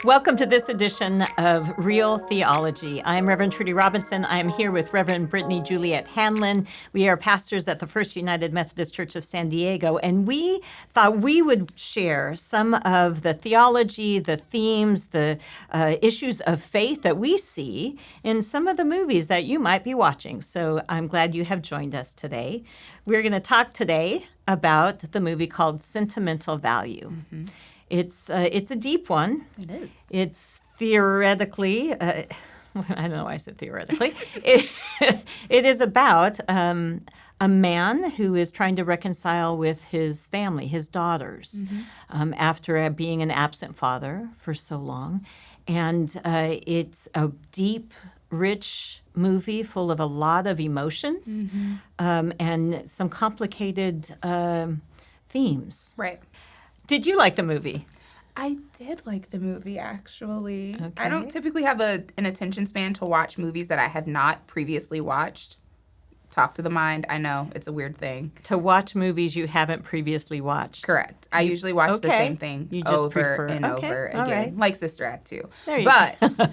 Welcome to this edition of Reel Theology. I'm Reverend Trudy Robinson. I am here with Reverend Brittany Juliet Hanlon. We are pastors at the First United Methodist Church of San Diego, and we thought we would share some of the theology, the themes, the issues of faith that we see in some of the movies that you might be watching. So I'm glad you have joined us today. We're going to talk today about the movie called Sentimental Value. Mm-hmm. It's a deep one. It is. It's theoretically, I don't know why I said theoretically. It is about a man who is trying to reconcile with his family, his daughters, after being an absent father for so long. And it's a deep, rich movie full of a lot of emotions and some complicated themes. Right. Did you like the movie? I did like the movie, actually. Okay. I don't typically have an attention span to watch movies that I have not previously watched. Talk to the mind. I know, it's a weird thing. To watch movies you haven't previously watched. Correct. I usually watch the same thing you just over prefer. and over again. Right. Like Sister Act 2. There you go.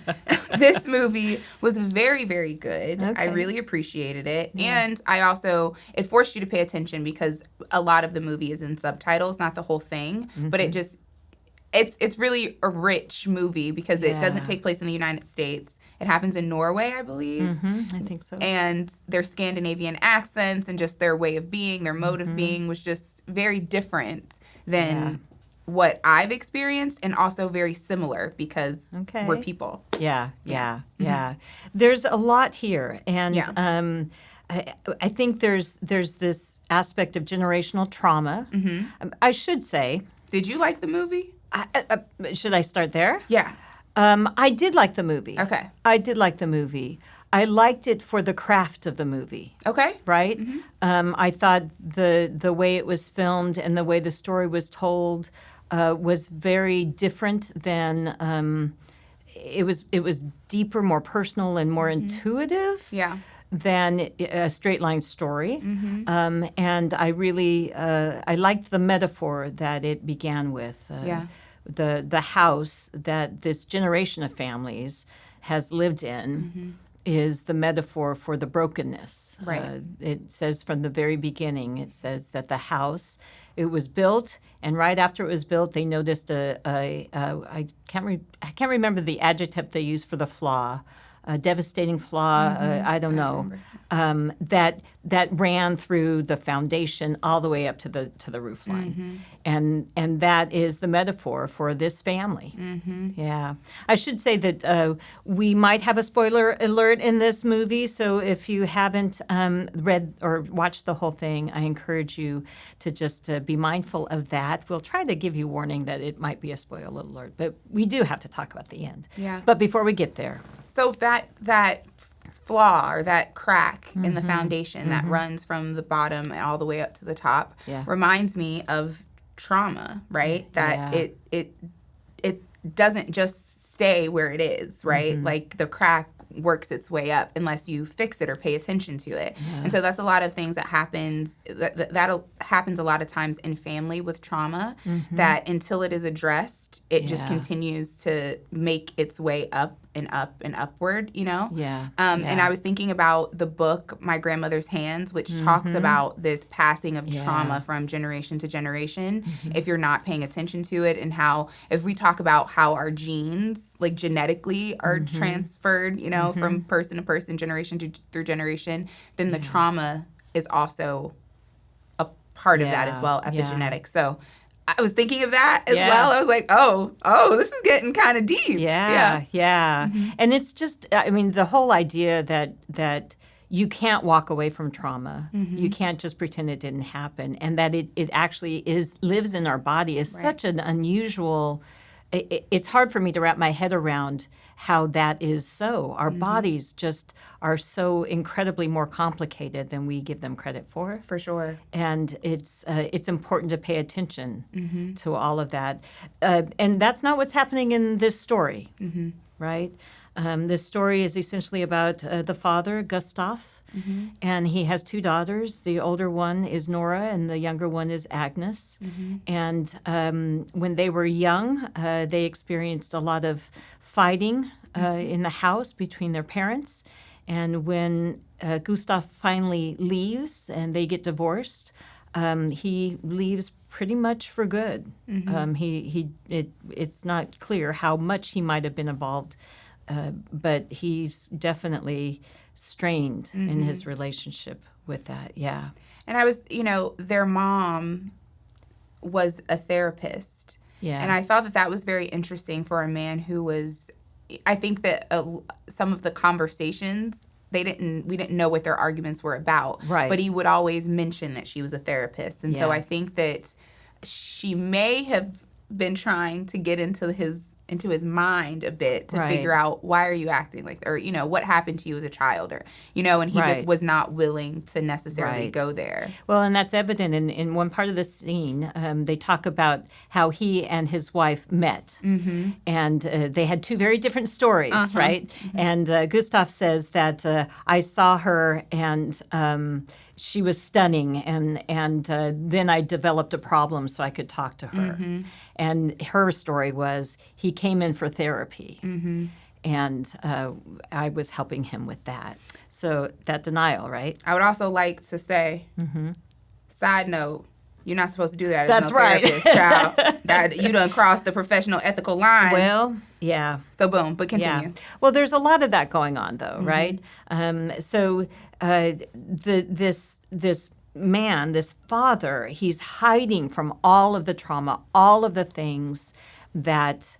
This movie was very, very good. Okay. I really appreciated it. Yeah. And I also, it forced you to pay attention because a lot of the movie is in subtitles, not the whole thing. But it just, it's really a rich movie because it doesn't take place in the United States. It happens in Norway, I believe. I think so. And their Scandinavian accents and just their way of being, their mode of being was just very different than what I've experienced, and also very similar because we're people. Yeah. There's a lot here. And I think there's this aspect of generational trauma. I should say. Did you like the movie? Should I start there? Yeah. I did like the movie. Okay. I did like the movie. I liked it for the craft of the movie. Okay. Right? I thought the way it was filmed and the way the story was told was very different than it was deeper, more personal, and more intuitive. Yeah. Than a straight line story. And I really I liked the metaphor that it began with. The house that this generation of families has lived in is the metaphor for the brokenness. Right. It says from the very beginning, it says that the house, it was built, and right after it was built, they noticed I can't remember the adjective they used for the flaw. A devastating flaw, I don't know, that ran through the foundation all the way up to the roof line, and that is the metaphor for this family. Yeah, I should say that we might have a spoiler alert in this movie, so if you haven't read or watched the whole thing, I encourage you to just be mindful of that. We'll try to give you warning that it might be a spoiler alert, but we do have to talk about the end. Yeah. But before we get there. So that flaw or that crack in the foundation that runs from the bottom all the way up to the top reminds me of trauma, right? That it doesn't just stay where it is, right? Like the crack works its way up unless you fix it or pay attention to it. And so that's a lot of things that happens that happens a lot of times in family with trauma, that until it is addressed, it just continues to make its way up and up and upward, you know? And I was thinking about the book My Grandmother's Hands, which talks about this passing of trauma from generation to generation if you're not paying attention to it, and how if we talk about how our genes like genetically are transferred, you know, from person to person, generation through generation, then the trauma is also a part of that as well, epigenetics. So I was thinking of that as well. I was like, oh, this is getting kind of deep. Yeah. And it's just, I mean, the whole idea that you can't walk away from trauma. You can't just pretend it didn't happen. And that it actually lives in our body is such an unusual, it's hard for me to wrap my head around how that is so. Our bodies just are so incredibly more complicated than we give them credit for. For sure. And it's important to pay attention to all of that. And that's not what's happening in this story, right? This story is essentially about the father, Gustaf, and he has 2 daughters. The older one is Nora, and the younger one is Agnes. And when they were young, they experienced a lot of fighting in the house between their parents. And when Gustaf finally leaves and they get divorced, he leaves pretty much for good. It's not clear how much he might have been involved, but he's definitely strained in his relationship with that. Yeah. And I was, their mom was a therapist. Yeah. And I thought that was very interesting for a man who was, I think that some of the conversations, we didn't know what their arguments were about. Right. But he would always mention that she was a therapist. And so I think that she may have been trying to get into his mind a bit to figure out, why are you acting like that? Or, what happened to you as a child? Or, and he just was not willing to necessarily go there. Well, and that's evident in one part of the scene. They talk about how he and his wife met. And they had 2 very different stories, right? And Gustaf says that I saw her and she was stunning, and then I developed a problem so I could talk to her. And her story was he came in for therapy, and I was helping him with that. So that denial, right? I would also like to say, side note, you're not supposed to do that. That's right. Therapist, child. That you done crossed the professional ethical line. Well, yeah. So boom, but continue. Yeah. Well, there's a lot of that going on, though, right? So this man, this father, he's hiding from all of the trauma, all of the things that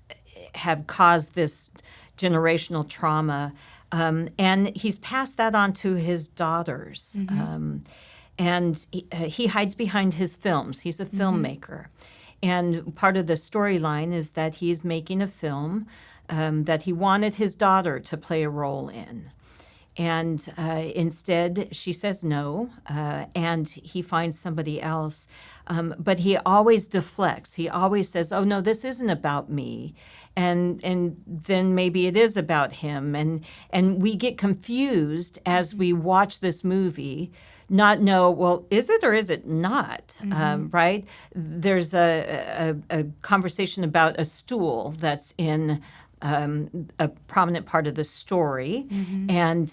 have caused this generational trauma, and he's passed that on to his daughters. And he hides behind his films. He's a filmmaker. And part of the storyline is that he's making a film that he wanted his daughter to play a role in. And instead, she says no, and he finds somebody else. But he always deflects. He always says, oh, no, this isn't about me. And then maybe it is about him. And we get confused as we watch this movie, not know, well, is it or is it not, right? There's a conversation about a stool that's in a prominent part of the story. And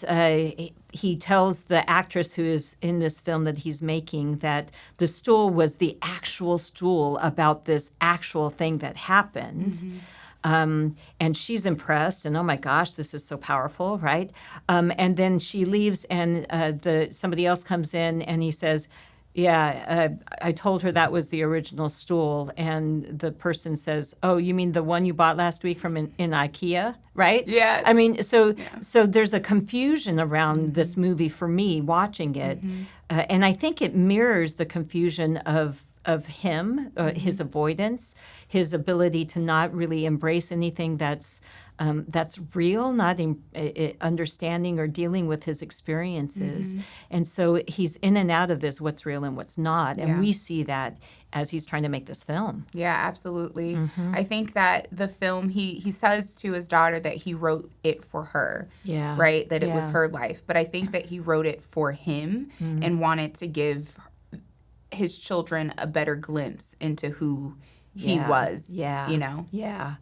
he tells the actress who is in this film that he's making that the stool was the actual stool about this actual thing that happened. And she's impressed, and oh my gosh, this is so powerful, right? And then she leaves, and somebody else comes in, and he says, yeah, I told her that was the original stool. And the person says, oh, you mean the one you bought last week from in IKEA, right? Yes. I mean, so there's a confusion around this movie for me watching it. And I think it mirrors the confusion of him, his avoidance, his ability to not really embrace anything that's real, not understanding or dealing with his experiences. And so he's in and out of this, what's real and what's not. And we see that as he's trying to make this film. Yeah, absolutely. I think that the film, he says to his daughter that he wrote it for her, right? That it was her life. But I think that he wrote it for him and wanted to give his children a better glimpse into who he was, Yeah.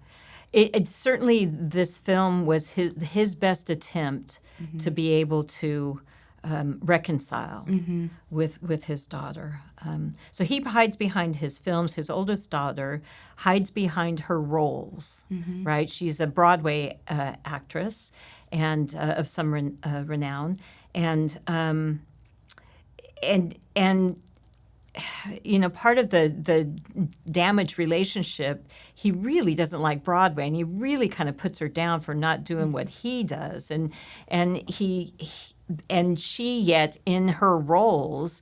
It certainly, this film was his best attempt to be able to reconcile with his daughter. So he hides behind his films. His oldest daughter hides behind her roles, right? She's a Broadway actress and of some renown. And part of the damaged relationship, he really doesn't like Broadway, and he really kind of puts her down for not doing what he does, and she, yet in her roles,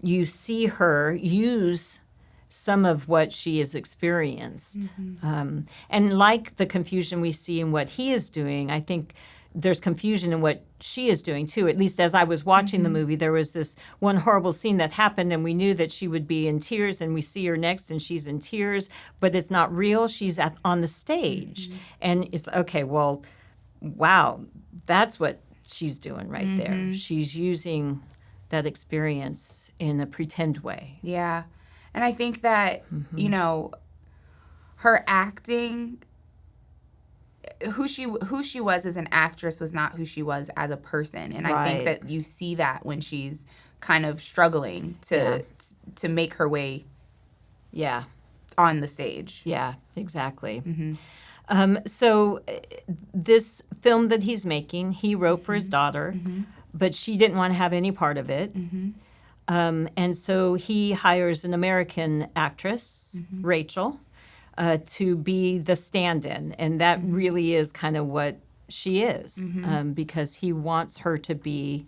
you see her use some of what she has experienced, and like the confusion we see in what he is doing, I think there's confusion in what she is doing too. At least as I was watching the movie, there was this one horrible scene that happened, and we knew that she would be in tears, and we see her next and she's in tears, but it's not real. She's on the stage. And it's, okay, well, wow, that's what she's doing right there. She's using that experience in a pretend way. Yeah. And I think that, you know, her acting, who she was as an actress was not who she was as a person. And I think that you see that when she's kind of struggling to make her way on the stage. Yeah, exactly. So this film that he's making, he wrote for his daughter, but she didn't want to have any part of it. And so he hires an American actress, Rachel, to be the stand-in. And that really is kind of what she is, because he wants her to be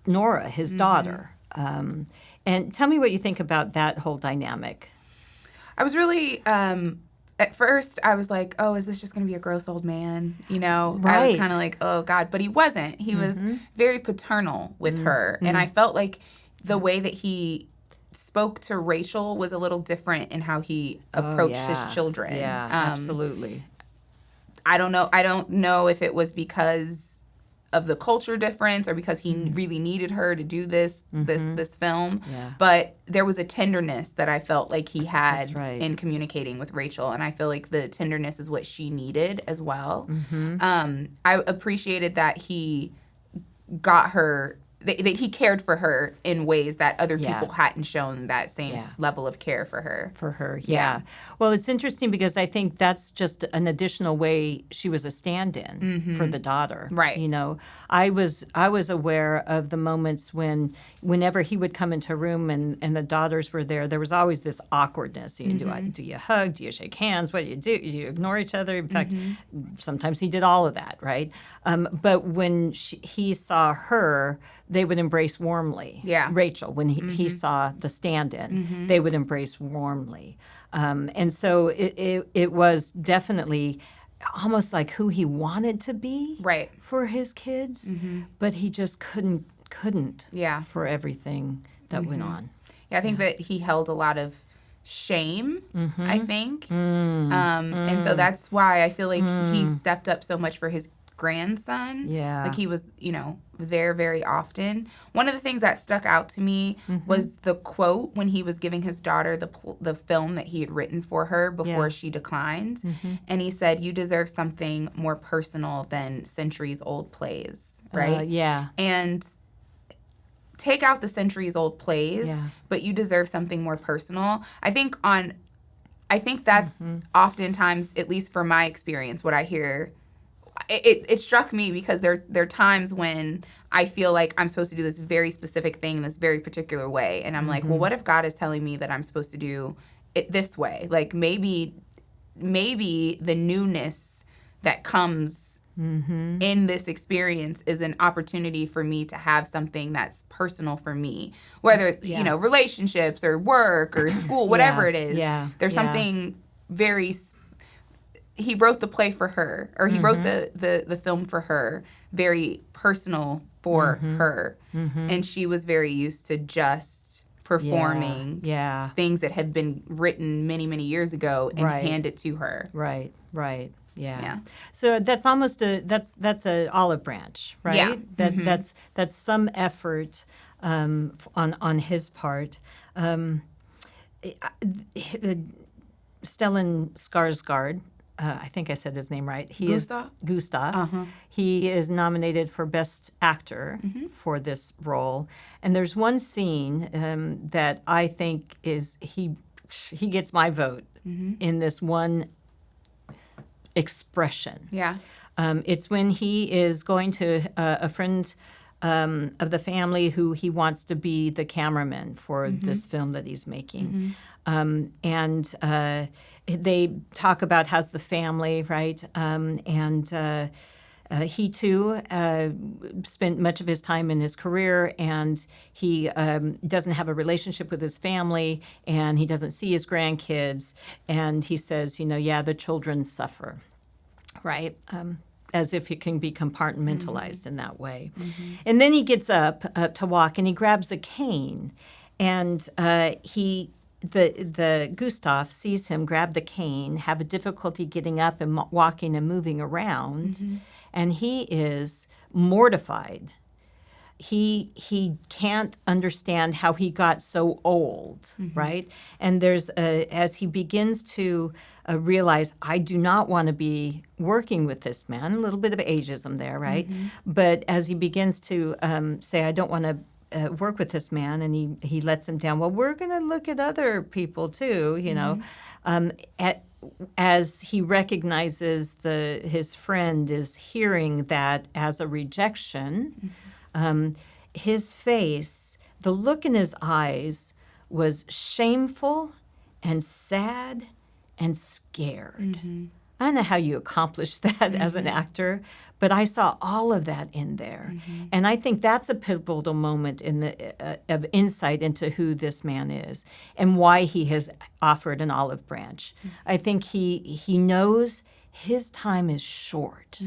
Nora, his daughter. And tell me what you think about that whole dynamic. I was really... at first, I was like, oh, is this just going to be a gross old man? You know, I was kind of like, oh, God. But he wasn't. He was very paternal with her. And I felt like the way that he spoke to Rachel was a little different in how he approached his children. Yeah, absolutely. I don't know if it was because of the culture difference or because he really needed her to do this film. Yeah. But there was a tenderness that I felt like he had in communicating with Rachel. And I feel like the tenderness is what she needed as well. I appreciated that he got her, that he cared for her in ways that other people hadn't shown that same level of care for her. Yeah. Well, it's interesting because I think that's just an additional way she was a stand-in for the daughter. Right. You know, I was aware of the moments whenever he would come into a room and the daughters were there was always this awkwardness. You know, do you hug? Do you shake hands? What do you do? You ignore each other? In fact, sometimes he did all of that, right? But when he saw her, they would embrace warmly. Yeah. Rachel, when he saw the stand-in, they would embrace warmly. And so it was definitely almost like who he wanted to be for his kids, but he just couldn't for everything that went on. Yeah, I think that he held a lot of shame, I think. And so that's why I feel like he stepped up so much for his grandson. Yeah. Like he was, there very often. One of the things that stuck out to me was the quote when he was giving his daughter the film that he had written for her before she declined. And he said, "You deserve something more personal than centuries-old plays," right? And take out the centuries-old plays, but you deserve something more personal. I think that's oftentimes, at least for my experience, what I hear. It struck me because there are times when I feel like I'm supposed to do this very specific thing in this very particular way. And I'm like, well, what if God is telling me that I'm supposed to do it this way? Like maybe the newness that comes in this experience is an opportunity for me to have something that's personal for me, whether, relationships or work or school, whatever it is. There's something very he wrote the play for her, or he wrote the film for her, very personal for her. And she was very used to just performing things that had been written many, many years ago and hand it to her. Right. Yeah. So that's almost that's a olive branch, right? Yeah. That's some effort on his part. Stellan Skarsgård, I think I said his name right. Gustaf. Gustaf. He is nominated for Best Actor for this role. And there's one scene that I think is he gets my vote in this one expression. Yeah. It's when he is going to a friend of the family who he wants to be the cameraman for this film that he's making. And they talk about how's the family, right? He, too, spent much of his time in his career, and he doesn't have a relationship with his family, and he doesn't see his grandkids. And he says, the children suffer, right? As if it can be compartmentalized in that way. And then he gets up to walk, and he grabs a cane, and he the Gustaf sees him grab the cane, have a difficulty getting up and walking and moving around, and he is mortified. He can't understand how he got so old, right? And there's as he begins to realize, I do not want to be working with this man. A little bit of ageism there, right? But as he begins to say, I don't want to work with this man, and he lets him down. Well, we're going to look at other people too, you know. As he recognizes his friend is hearing that as a rejection. His face, the look in his eyes was shameful and sad and scared. I don't know how you accomplish that as an actor, but I saw all of that in there. And I think that's a pivotal moment of insight into who this man is and why he has offered an olive branch. I think he knows his time is short.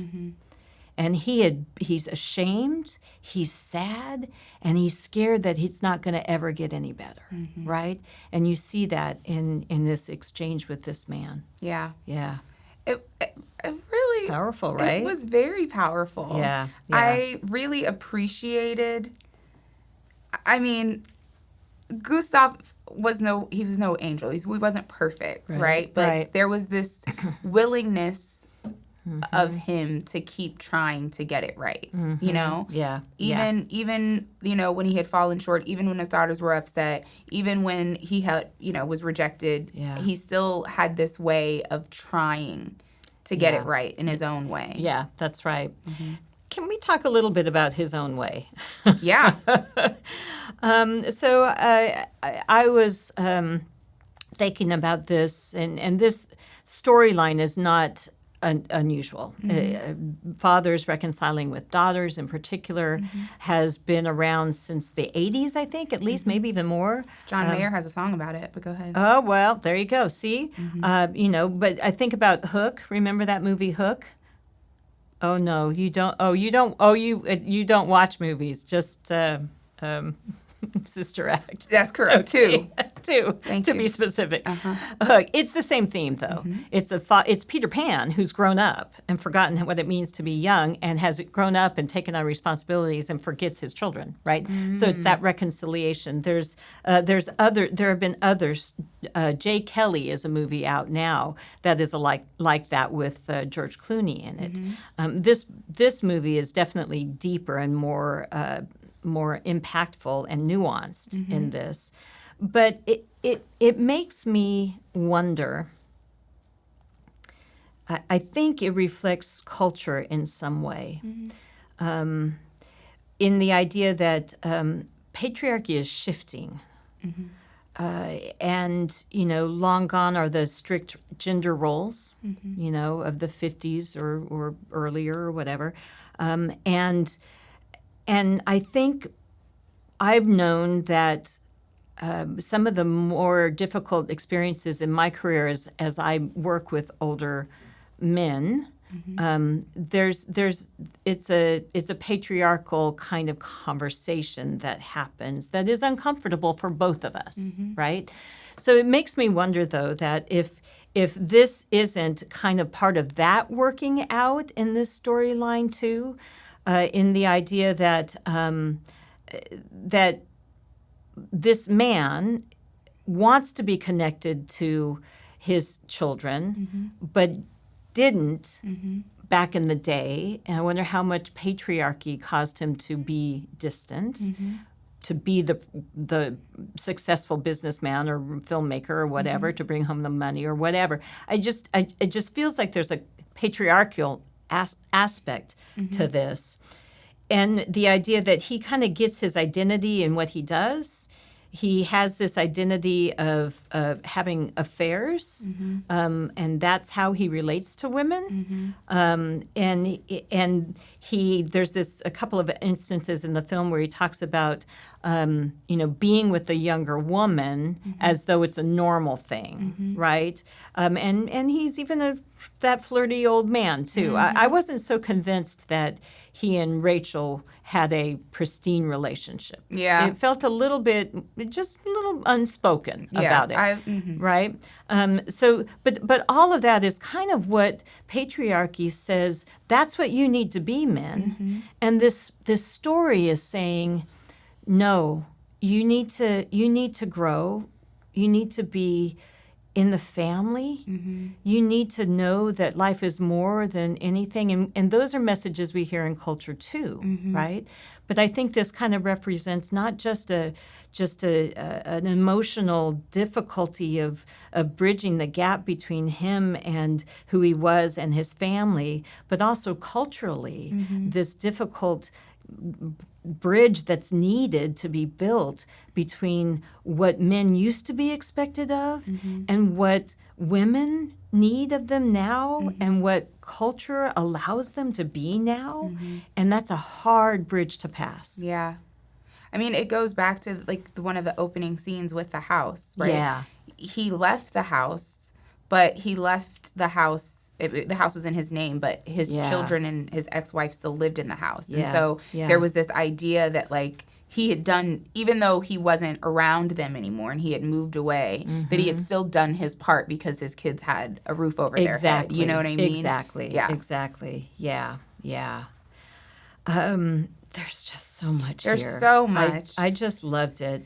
And he's ashamed, he's sad, and he's scared that he's not going to ever get any better, right? And you see that in this exchange with this man. Yeah. Yeah. It really... Powerful, right? It was very powerful. Yeah. I really appreciated... I mean, Gustaf was no angel. He wasn't perfect, right? But there was this willingness of him to keep trying to get it right, you know? Yeah. Even, you know, when he had fallen short, even when his daughters were upset, even when he had, you know, was rejected, he still had this way of trying to get it right in his own way. Yeah, that's right. Can we talk a little bit about his own way? Yeah. So I was thinking about this, and this storyline is not unusual. Fathers reconciling with daughters in particular has been around since the 80s, I think, at least, maybe even more. John Mayer has a song about it, but go ahead. Oh, well, there you go. See? You know, but I think about Hook. Remember that movie Hook? Oh, no, you don't. Oh, you don't. Oh, you don't watch movies. Just Sister Act. That's correct. Okay. Two. Thank to you. Be specific. It's the same theme, though. It's Peter Pan who's grown up and forgotten what it means to be young, and has grown up and taken on responsibilities and forgets his children. Right. So it's that reconciliation. There have been others. Jay Kelly is a movie out now that is like that with George Clooney in it. This movie is definitely deeper and more impactful and nuanced in this. But it makes me wonder. I think it reflects culture in some way, in the idea that patriarchy is shifting. And, you know, long gone are the strict gender roles, you know, of the 50s or earlier or whatever. And I think I've known that some of the more difficult experiences in my career as I work with older men, it's a patriarchal kind of conversation that happens that is uncomfortable for both of us, right? So it makes me wonder, though, that if this isn't kind of part of that working out in this storyline too, in the idea that that this man wants to be connected to his children, but didn't back in the day. And I wonder how much patriarchy caused him to be distant, to be the successful businessman or filmmaker or whatever, to bring home the money or whatever. It just feels like there's a patriarchal aspect to this. And the idea that he kind of gets his identity in what he does. He has this identity of having affairs, and that's how he relates to women. And there's a couple of instances in the film where he talks about being with the younger woman as though it's a normal thing, right? And he's even that flirty old man, too. I wasn't so convinced that he and Rachel had a pristine relationship. Yeah. It felt just a little unspoken about it, right? But all of that is kind of what patriarchy says, that's what you need to be, men. And this story is saying, no, you need to grow. You need to be in the family. You need to know that life is more than anything. And those are messages we hear in culture too, right? But I think this kind of represents not just an emotional difficulty of bridging the gap between him and who he was and his family, but also culturally, this difficult bridge that's needed to be built between what men used to be expected of and what women need of them now and what culture allows them to be now. And that's a hard bridge to pass. Yeah. I mean, it goes back to one of the opening scenes with the house, right? Yeah. He left the house, but he left the house. The house was in his name, but his children and his ex-wife still lived in the house. And so there was this idea that he had done, even though he wasn't around them anymore and he had moved away, that he had still done his part because his kids had a roof over their head. You know what I mean? Exactly. Yeah. Exactly. Yeah. Yeah. There's just so much here. There's so much. I just loved it.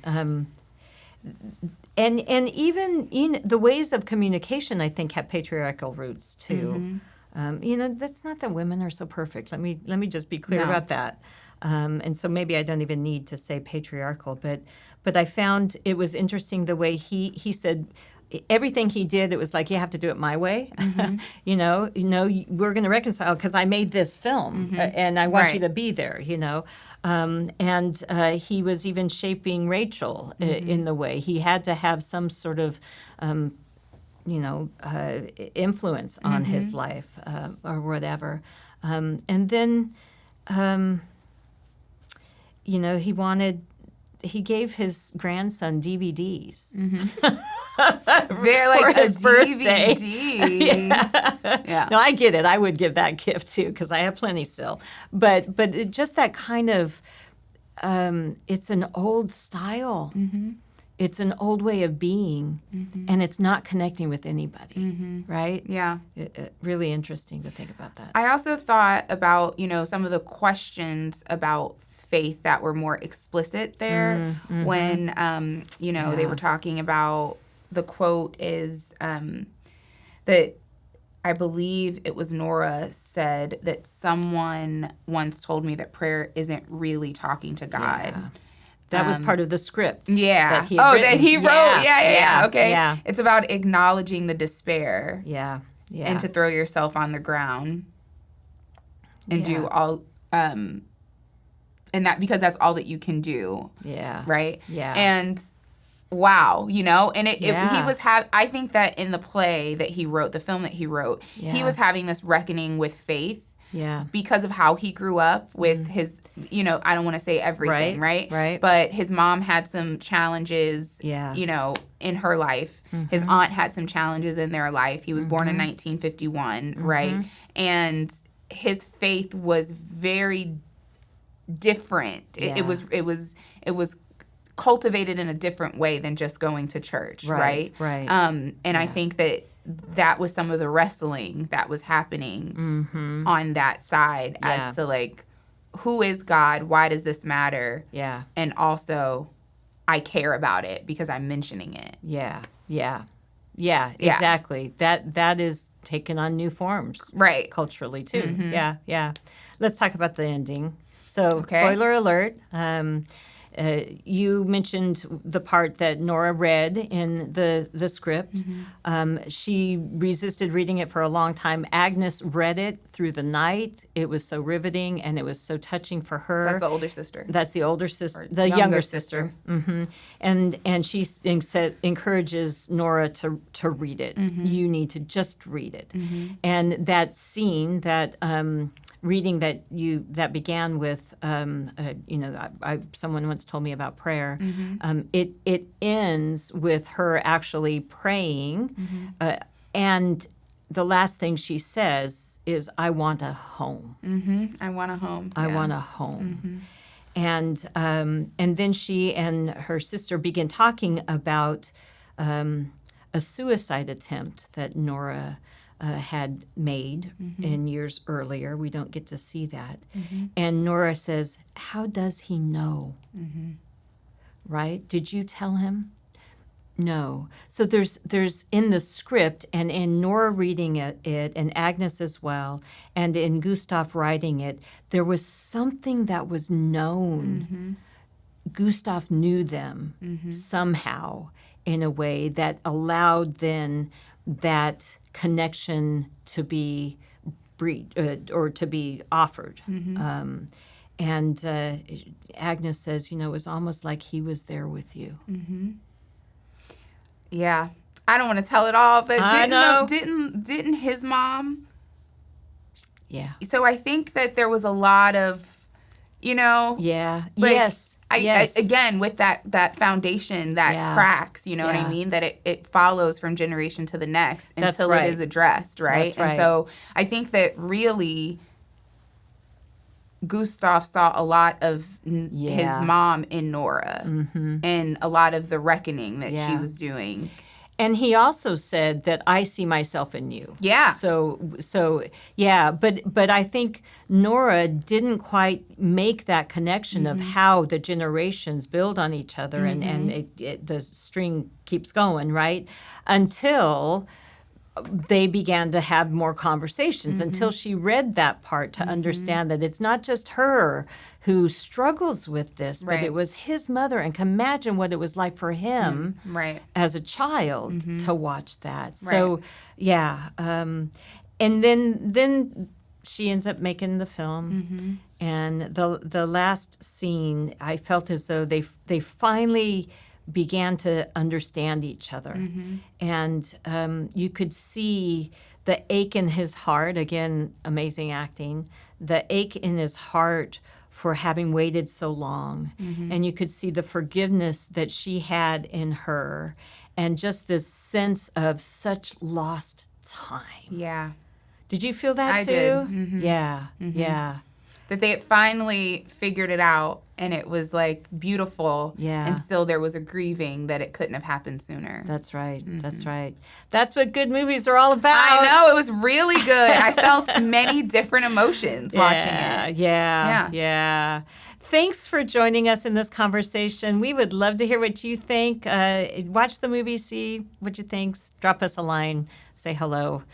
And even the ways of communication, I think, have patriarchal roots too. That's not that women are so perfect. Let me just be clear about that. And so maybe I don't even need to say patriarchal, but I found it was interesting the way he said everything he did. It was like, you have to do it my way. We're going to reconcile because I made this film and I want you to be there. And he was even shaping Rachel in the way he had to have some sort of influence on his life or whatever. And then he gave his grandson DVDs. They're like a DVD. Yeah. No, I get it. I would give that gift too because I have plenty still. But just that kind of, it's an old style. It's an old way of being, and it's not connecting with anybody, right? Yeah. Really interesting to think about that. I also thought about, some of the questions about faith that were more explicit there when, they were talking about, the quote is that I believe it was Nora said that someone once told me that prayer isn't really talking to God. Yeah. That was part of the script. Yeah. That he had written. That he wrote. Yeah. Okay. Yeah. It's about acknowledging the despair. Yeah. And to throw yourself on the ground and do all, and that because that's all that you can do. Yeah. Right. Yeah. And wow, and he was I think that in the play that he wrote, the film that he wrote, he was having this reckoning with faith. Yeah. Because of how he grew up with his, I don't want to say everything, right? Right. But his mom had some challenges, in her life. His aunt had some challenges in their life. He was born in 1951, right? And his faith was very different. It was cultivated in a different way than just going to church, right? Right. I think that was some of the wrestling that was happening on that side as to who is God? Why does this matter? Yeah. And also, I care about it because I'm mentioning it. Yeah, exactly. That is taken on new forms. Right. Culturally, too. Yeah. Let's talk about the ending. So, spoiler alert. You mentioned the part that Nora read in the script. She resisted reading it for a long time. Agnes read it through the night. It was so riveting, and it was so touching for her. That's the older sister. That's the older sister, the younger sister. And she encourages Nora to read it. You need to just read it. And that scene that reading that began with, someone once told me about prayer. It ends with her actually praying, and the last thing she says is, "I want a home." I want a home. I want a home. And then she and her sister begin talking about a suicide attempt that Nora had made in years earlier. We don't get to see that. And Nora says, "How does he know?" Right? Did you tell him? No. So there's in the script, and in Nora reading it, and Agnes as well, and in Gustaf writing it, there was something that was known. Gustaf knew them somehow in a way that allowed then that connection to be or to be offered. And Agnes says, it was almost like he was there with you. Yeah, I don't want to tell it all, but didn't his mom? Yeah. So I think that there was a lot of, Yeah. like, Yes. I again, with that foundation that cracks, what I mean? That it follows from generation to the next until it is addressed, right? And so I think that really Gustaf saw a lot of his mom in Nora and a lot of the reckoning that she was doing. And he also said that I see myself in you. Yeah. So yeah, but I think Nora didn't quite make that connection of how the generations build on each other and the string keeps going, right? Until they began to have more conversations, until she read that part to understand that it's not just her who struggles with this, but it was his mother, and can imagine what it was like for him as a child to watch that. So, and then she ends up making the film, and the last scene, I felt as though they finally began to understand each other. And you could see the ache in his heart, again, amazing acting, the ache in his heart for having waited so long. And you could see the forgiveness that she had in her, and just this sense of such lost time. Yeah. Did you feel that too? I did. Yeah, yeah. That they had finally figured it out, and it was like beautiful. Yeah. And still there was a grieving that it couldn't have happened sooner. That's right. That's right. That's what good movies are all about. I know. It was really good. I felt many different emotions watching it. Yeah. Thanks for joining us in this conversation. We would love to hear what you think. Watch the movie, see what you think. Drop us a line. Say hello.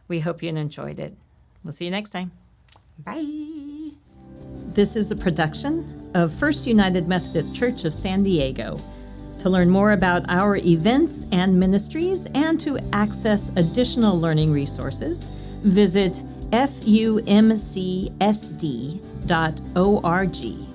We hope you enjoyed it. We'll see you next time. Bye. This is a production of First United Methodist Church of San Diego. To learn more about our events and ministries and to access additional learning resources, visit fumcsd.org.